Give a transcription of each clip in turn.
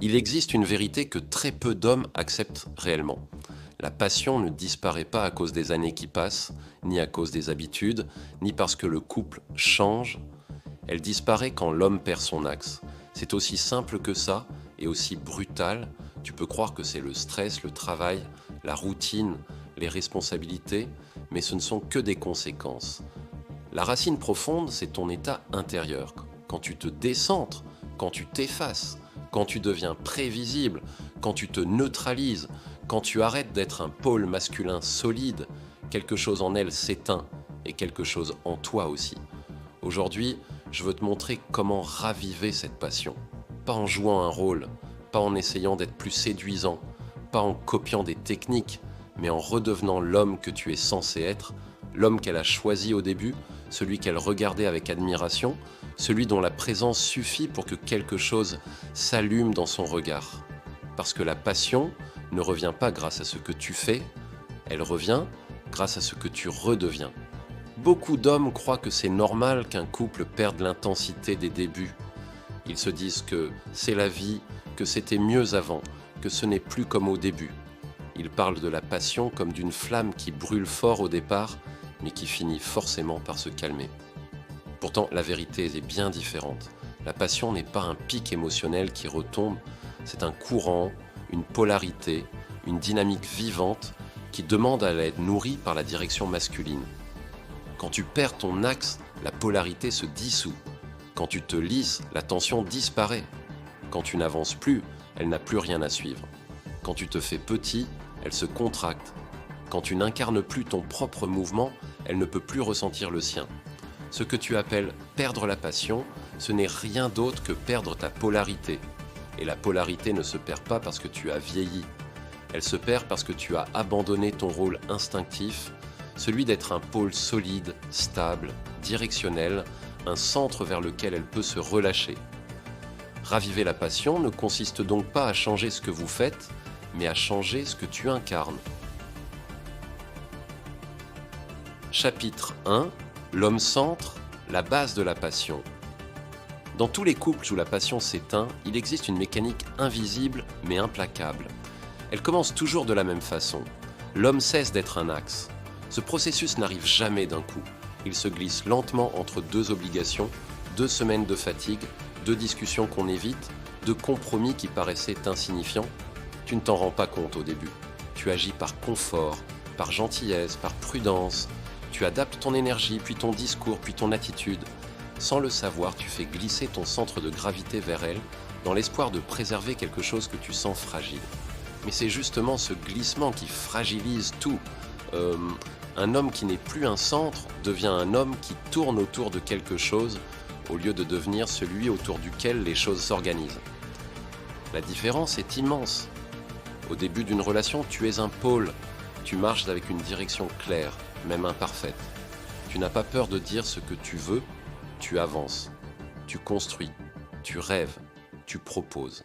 Il existe une vérité que très peu d'hommes acceptent réellement. La passion ne disparaît pas à cause des années qui passent, ni à cause des habitudes, ni parce que le couple change. Elle disparaît quand l'homme perd son axe. C'est aussi simple que ça et aussi brutal. Tu peux croire que c'est le stress, le travail, la routine, les responsabilités, mais ce ne sont que des conséquences. La racine profonde, c'est ton état intérieur. Quand tu te décentres, quand tu t'effaces, quand tu deviens prévisible, quand tu te neutralises, quand tu arrêtes d'être un pôle masculin solide, quelque chose en elle s'éteint et quelque chose en toi aussi. Aujourd'hui, je veux te montrer comment raviver cette passion. Pas en jouant un rôle, pas en essayant d'être plus séduisant, pas en copiant des techniques, mais en redevenant l'homme que tu es censé être, l'homme qu'elle a choisi au début, celui qu'elle regardait avec admiration, celui dont la présence suffit pour que quelque chose s'allume dans son regard. Parce que la passion ne revient pas grâce à ce que tu fais, elle revient grâce à ce que tu redeviens. Beaucoup d'hommes croient que c'est normal qu'un couple perde l'intensité des débuts. Ils se disent que c'est la vie, que c'était mieux avant, que ce n'est plus comme au début. Ils parlent de la passion comme d'une flamme qui brûle fort au départ, mais qui finit forcément par se calmer. Pourtant, la vérité est bien différente. La passion n'est pas un pic émotionnel qui retombe, c'est un courant, une polarité, une dynamique vivante qui demande à être nourrie par la direction masculine. Quand tu perds ton axe, la polarité se dissout. Quand tu te lisses, la tension disparaît. Quand tu n'avances plus, elle n'a plus rien à suivre. Quand tu te fais petit, elle se contracte. Quand tu n'incarnes plus ton propre mouvement, elle ne peut plus ressentir le sien. Ce que tu appelles perdre la passion, ce n'est rien d'autre que perdre ta polarité. Et la polarité ne se perd pas parce que tu as vieilli. Elle se perd parce que tu as abandonné ton rôle instinctif, celui d'être un pôle solide, stable, directionnel, un centre vers lequel elle peut se relâcher. Raviver la passion ne consiste donc pas à changer ce que vous faites, mais à changer ce que tu incarnes. Chapitre 1. L'homme-centre, la base de la passion. Dans tous les couples où la passion s'éteint, il existe une mécanique invisible mais implacable. Elle commence toujours de la même façon. L'homme cesse d'être un axe. Ce processus n'arrive jamais d'un coup. Il se glisse lentement entre deux obligations, 2 semaines de fatigue, 2 discussions qu'on évite, 2 compromis qui paraissaient insignifiants. Tu ne t'en rends pas compte au début. Tu agis par confort, par gentillesse, par prudence. Tu adaptes ton énergie, puis ton discours, puis ton attitude. Sans le savoir, tu fais glisser ton centre de gravité vers elle, dans l'espoir de préserver quelque chose que tu sens fragile. Mais c'est justement ce glissement qui fragilise tout. Un homme qui n'est plus un centre devient un homme qui tourne autour de quelque chose au lieu de devenir celui autour duquel les choses s'organisent. La différence est immense. Au début d'une relation, tu es un pôle. Tu marches avec une direction claire, même imparfaite. Tu n'as pas peur de dire ce que tu veux, tu avances. Tu construis, tu rêves, tu proposes.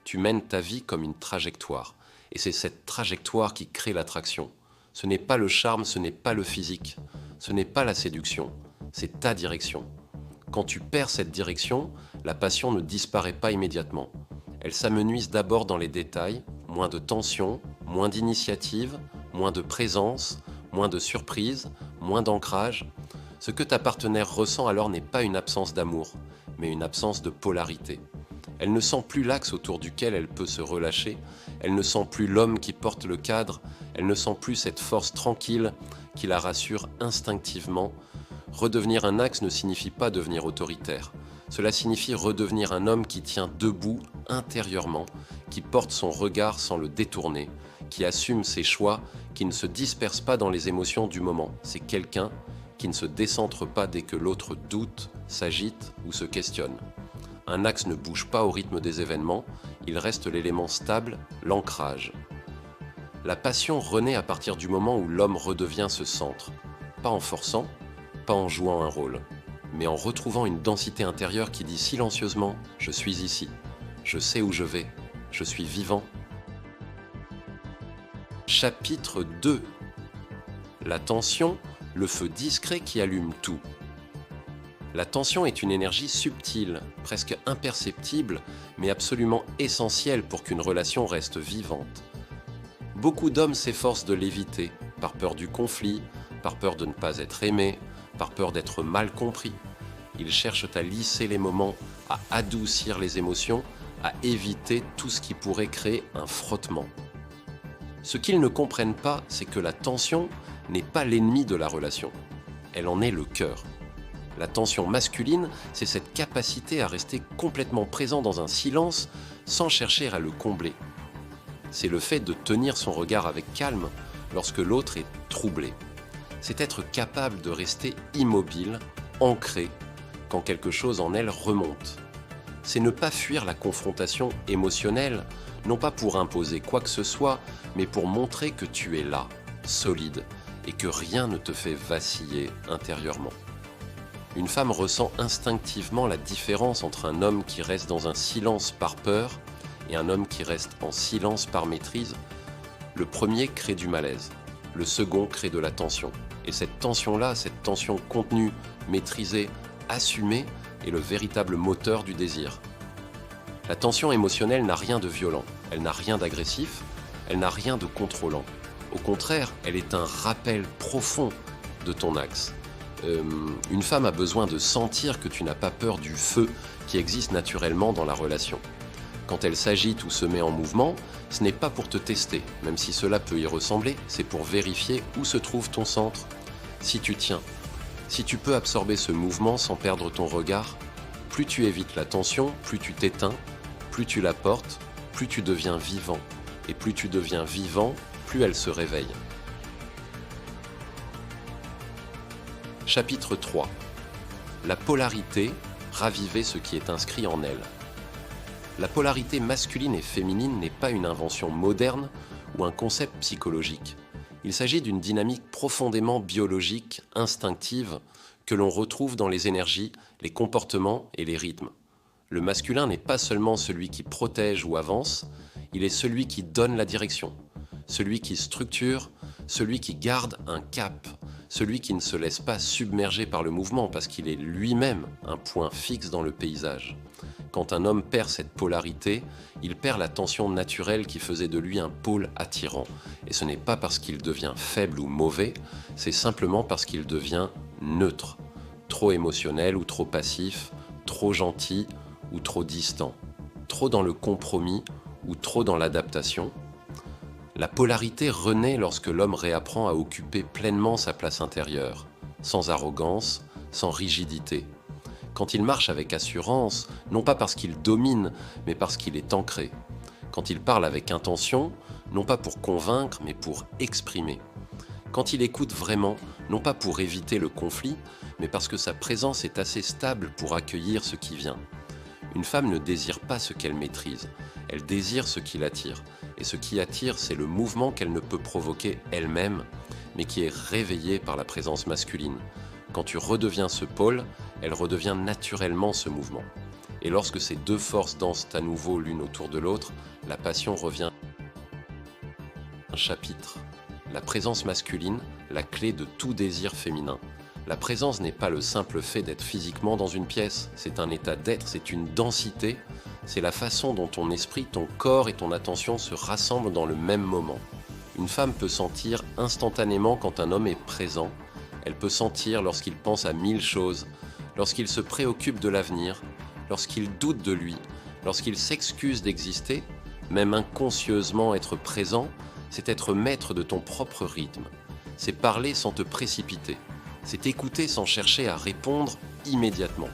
Tu mènes ta vie comme une trajectoire. Et c'est cette trajectoire qui crée l'attraction. Ce n'est pas le charme, ce n'est pas le physique. Ce n'est pas la séduction. C'est ta direction. Quand tu perds cette direction, la passion ne disparaît pas immédiatement. Elle s'amenuise d'abord dans les détails, moins de tension, moins d'initiative, moins de présence, moins de surprise, moins d'ancrage. Ce que ta partenaire ressent alors n'est pas une absence d'amour, mais une absence de polarité. Elle ne sent plus l'axe autour duquel elle peut se relâcher, elle ne sent plus l'homme qui porte le cadre, elle ne sent plus cette force tranquille qui la rassure instinctivement. Redevenir un axe ne signifie pas devenir autoritaire. Cela signifie redevenir un homme qui tient debout intérieurement, qui porte son regard sans le détourner, qui assume ses choix, qui ne se disperse pas dans les émotions du moment. C'est quelqu'un qui ne se décentre pas dès que l'autre doute, s'agite ou se questionne. Un axe ne bouge pas au rythme des événements, il reste l'élément stable, l'ancrage. La passion renaît à partir du moment où l'homme redevient ce centre, pas en forçant, pas en jouant un rôle, mais en retrouvant une densité intérieure qui dit silencieusement « Je suis ici, je sais où je vais, je suis vivant ». Chapitre 2. La tension, le feu discret qui allume tout. La tension est une énergie subtile, presque imperceptible, mais absolument essentielle pour qu'une relation reste vivante. Beaucoup d'hommes s'efforcent de l'éviter, par peur du conflit, par peur de ne pas être aimé, par peur d'être mal compris. Ils cherchent à lisser les moments, à adoucir les émotions, à éviter tout ce qui pourrait créer un frottement. Ce qu'ils ne comprennent pas, c'est que la tension n'est pas l'ennemi de la relation. Elle en est le cœur. La tension masculine, c'est cette capacité à rester complètement présent dans un silence sans chercher à le combler. C'est le fait de tenir son regard avec calme lorsque l'autre est troublé. C'est être capable de rester immobile, ancré, quand quelque chose en elle remonte. C'est ne pas fuir la confrontation émotionnelle, non pas pour imposer quoi que ce soit, mais pour montrer que tu es là, solide, et que rien ne te fait vaciller intérieurement. Une femme ressent instinctivement la différence entre un homme qui reste dans un silence par peur et un homme qui reste en silence par maîtrise. Le premier crée du malaise, le second crée de la tension. Et cette tension-là, cette tension contenue, maîtrisée, assumée, est le véritable moteur du désir. La tension émotionnelle n'a rien de violent, elle n'a rien d'agressif, elle n'a rien de contrôlant. Au contraire, elle est un rappel profond de ton axe. Une femme a besoin de sentir que tu n'as pas peur du feu qui existe naturellement dans la relation. Quand elle s'agite ou se met en mouvement, ce n'est pas pour te tester, même si cela peut y ressembler, c'est pour vérifier où se trouve ton centre. Si tu tiens, si tu peux absorber ce mouvement sans perdre ton regard, plus tu évites la tension, plus tu t'éteins, plus tu la portes, plus tu deviens vivant. Et plus tu deviens vivant, plus elle se réveille. Chapitre 3. La polarité, raviver ce qui est inscrit en elle. La polarité masculine et féminine n'est pas une invention moderne ou un concept psychologique. Il s'agit d'une dynamique profondément biologique, instinctive, que l'on retrouve dans les énergies, les comportements et les rythmes. Le masculin n'est pas seulement celui qui protège ou avance, il est celui qui donne la direction, celui qui structure, celui qui garde un cap, celui qui ne se laisse pas submerger par le mouvement parce qu'il est lui-même un point fixe dans le paysage. Quand un homme perd cette polarité, il perd la tension naturelle qui faisait de lui un pôle attirant. Et ce n'est pas parce qu'il devient faible ou mauvais, c'est simplement parce qu'il devient neutre, trop émotionnel ou trop passif, trop gentil ou trop distant, trop dans le compromis ou trop dans l'adaptation. La polarité renaît lorsque l'homme réapprend à occuper pleinement sa place intérieure, sans arrogance, sans rigidité. Quand il marche avec assurance, non pas parce qu'il domine, mais parce qu'il est ancré. Quand il parle avec intention, non pas pour convaincre, mais pour exprimer. Quand il écoute vraiment, non pas pour éviter le conflit, mais parce que sa présence est assez stable pour accueillir ce qui vient. Une femme ne désire pas ce qu'elle maîtrise, elle désire ce qui l'attire. Et ce qui attire, c'est le mouvement qu'elle ne peut provoquer elle-même, mais qui est réveillé par la présence masculine. Quand tu redeviens ce pôle, elle redevient naturellement ce mouvement. Et lorsque ces deux forces dansent à nouveau l'une autour de l'autre, la passion revient. Un chapitre. La présence masculine, la clé de tout désir féminin. La présence n'est pas le simple fait d'être physiquement dans une pièce, c'est un état d'être, c'est une densité, c'est la façon dont ton esprit, ton corps et ton attention se rassemblent dans le même moment. Une femme peut sentir instantanément quand un homme est présent, elle peut sentir lorsqu'il pense à 1000 choses, lorsqu'il se préoccupe de l'avenir, lorsqu'il doute de lui, lorsqu'il s'excuse d'exister, même inconscieusement être présent, c'est être maître de ton propre rythme. C'est parler sans te précipiter. C'est écouter sans chercher à répondre immédiatement.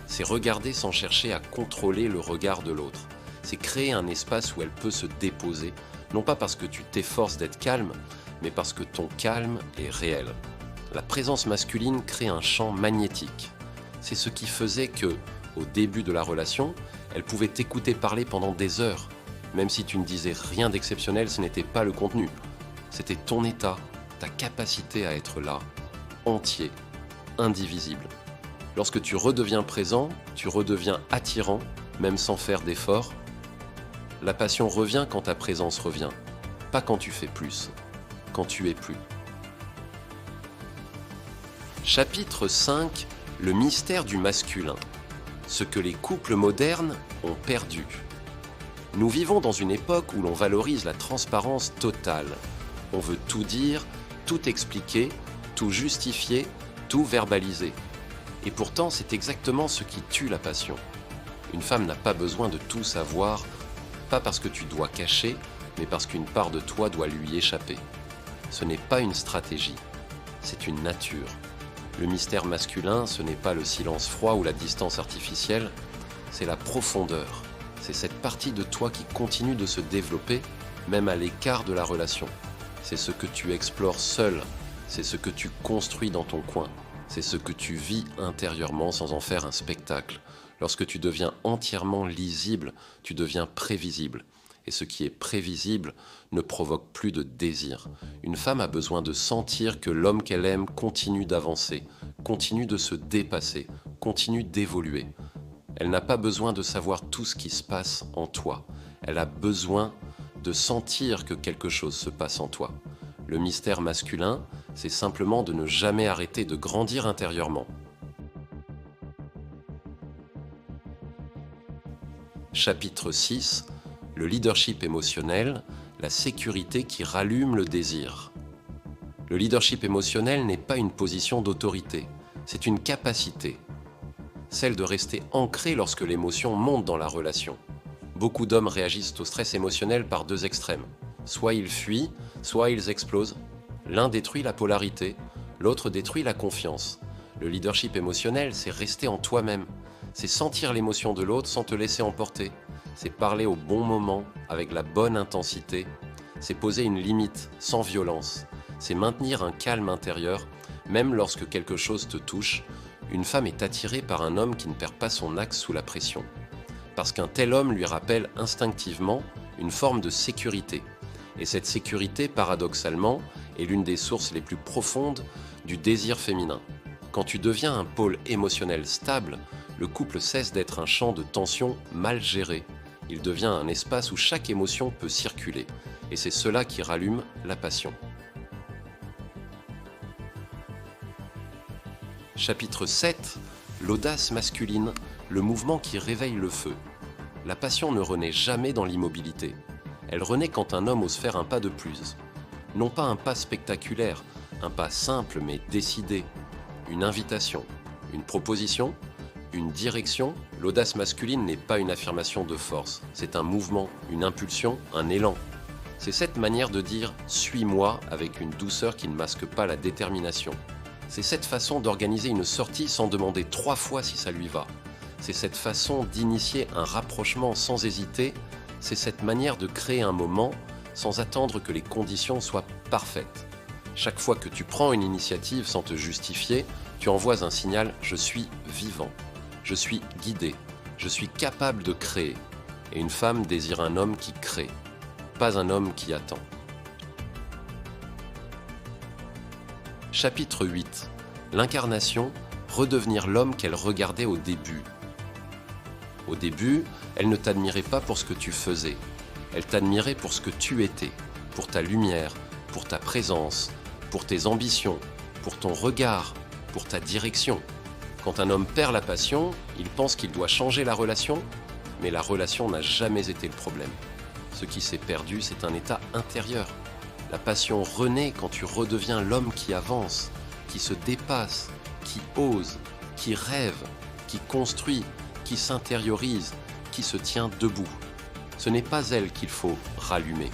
C'est regarder sans chercher à contrôler le regard de l'autre. C'est créer un espace où elle peut se déposer, non pas parce que tu t'efforces d'être calme, mais parce que ton calme est réel. La présence masculine crée un champ magnétique. C'est ce qui faisait que, au début de la relation, elle pouvait t'écouter parler pendant des heures. Même si tu ne disais rien d'exceptionnel, ce n'était pas le contenu. C'était ton état, ta capacité à être là, entier, indivisible. Lorsque tu redeviens présent, tu redeviens attirant, même sans faire d'effort. La passion revient quand ta présence revient, pas quand tu fais plus, quand tu es plus. Chapitre 5. Le mystère du masculin, ce que les couples modernes ont perdu. Nous vivons dans une époque où l'on valorise la transparence totale. On veut tout dire, tout expliquer, tout justifier, tout verbaliser. Et pourtant, c'est exactement ce qui tue la passion. Une femme n'a pas besoin de tout savoir, pas parce que tu dois cacher, mais parce qu'une part de toi doit lui échapper. Ce n'est pas une stratégie, c'est une nature. Le mystère masculin, ce n'est pas le silence froid ou la distance artificielle, c'est la profondeur. C'est cette partie de toi qui continue de se développer, même à l'écart de la relation. C'est ce que tu explores seul, c'est ce que tu construis dans ton coin, c'est ce que tu vis intérieurement sans en faire un spectacle. Lorsque tu deviens entièrement lisible, tu deviens prévisible. Et ce qui est prévisible ne provoque plus de désir. Une femme a besoin de sentir que l'homme qu'elle aime continue d'avancer, continue de se dépasser, continue d'évoluer. Elle n'a pas besoin de savoir tout ce qui se passe en toi. Elle a besoin de sentir que quelque chose se passe en toi. Le mystère masculin, c'est simplement de ne jamais arrêter de grandir intérieurement. Chapitre 6. Le leadership émotionnel, la sécurité qui rallume le désir. Le leadership émotionnel n'est pas une position d'autorité, c'est une capacité. Celle de rester ancré lorsque l'émotion monte dans la relation. Beaucoup d'hommes réagissent au stress émotionnel par deux extrêmes. Soit ils fuient, soit ils explosent. L'un détruit la polarité, l'autre détruit la confiance. Le leadership émotionnel, c'est rester en toi-même. C'est sentir l'émotion de l'autre sans te laisser emporter. C'est parler au bon moment, avec la bonne intensité. C'est poser une limite, sans violence. C'est maintenir un calme intérieur, même lorsque quelque chose te touche. Une femme est attirée par un homme qui ne perd pas son axe sous la pression. Parce qu'un tel homme lui rappelle instinctivement une forme de sécurité. Et cette sécurité, paradoxalement, est l'une des sources les plus profondes du désir féminin. Quand tu deviens un pôle émotionnel stable, le couple cesse d'être un champ de tension mal géré. Il devient un espace où chaque émotion peut circuler. Et c'est cela qui rallume la passion. Chapitre 7. L'audace masculine, le mouvement qui réveille le feu. La passion ne renaît jamais dans l'immobilité. Elle renaît quand un homme ose faire un pas de plus. Non pas un pas spectaculaire, un pas simple mais décidé. Une invitation, une proposition, une direction. L'audace masculine n'est pas une affirmation de force. C'est un mouvement, une impulsion, un élan. C'est cette manière de dire « suis-moi » avec une douceur qui ne masque pas la détermination. C'est cette façon d'organiser une sortie sans demander 3 fois si ça lui va. C'est cette façon d'initier un rapprochement sans hésiter. C'est cette manière de créer un moment sans attendre que les conditions soient parfaites. Chaque fois que tu prends une initiative sans te justifier, tu envoies un signal « je suis vivant ». Je suis guidé, je suis capable de créer. Et une femme désire un homme qui crée, pas un homme qui attend. Chapitre 8. L'incarnation, redevenir l'homme qu'elle regardait au début. Au début, elle ne t'admirait pas pour ce que tu faisais. Elle t'admirait pour ce que tu étais, pour ta lumière, pour ta présence, pour tes ambitions, pour ton regard, pour ta direction. Quand un homme perd la passion, il pense qu'il doit changer la relation, mais la relation n'a jamais été le problème. Ce qui s'est perdu, c'est un état intérieur. La passion renaît quand tu redeviens l'homme qui avance, qui se dépasse, qui ose, qui rêve, qui construit, qui s'intériorise, qui se tient debout. Ce n'est pas elle qu'il faut rallumer,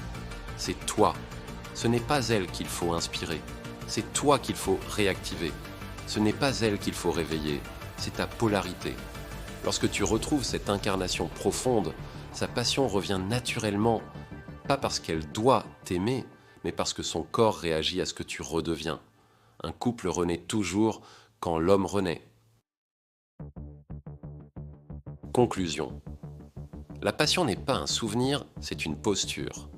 c'est toi. Ce n'est pas elle qu'il faut inspirer, c'est toi qu'il faut réactiver. Ce n'est pas elle qu'il faut réveiller, c'est ta polarité. Lorsque tu retrouves cette incarnation profonde, sa passion revient naturellement, pas parce qu'elle doit t'aimer, mais parce que son corps réagit à ce que tu redeviens. Un couple renaît toujours quand l'homme renaît. Conclusion. La passion n'est pas un souvenir, c'est une posture.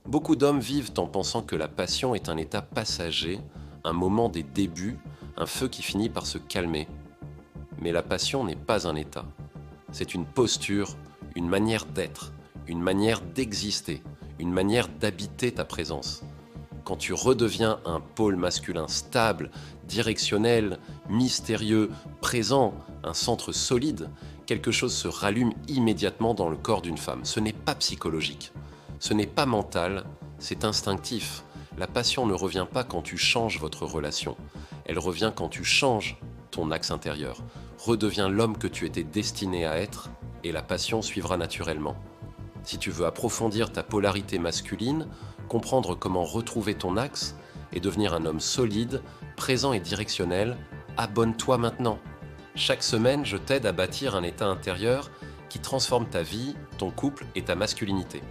Beaucoup d'hommes vivent en pensant que la passion est un état passager, un moment des débuts, un feu qui finit par se calmer. Mais la passion n'est pas un état. C'est une posture, une manière d'être, une manière d'exister, une manière d'habiter ta présence. quand tu redeviens un pôle masculin stable, directionnel, mystérieux, présent, un centre solide, quelque chose se rallume immédiatement dans le corps d'une femme. Ce n'est pas psychologique, ce n'est pas mental, c'est instinctif. La passion ne revient pas quand tu changes votre relation, elle revient quand tu changes ton axe intérieur. Redeviens l'homme que tu étais destiné à être et la passion suivra naturellement. Si tu veux approfondir ta polarité masculine, comprendre comment retrouver ton axe et devenir un homme solide, présent et directionnel, abonne-toi maintenant. Chaque semaine, je t'aide à bâtir un état intérieur qui transforme ta vie, ton couple et ta masculinité.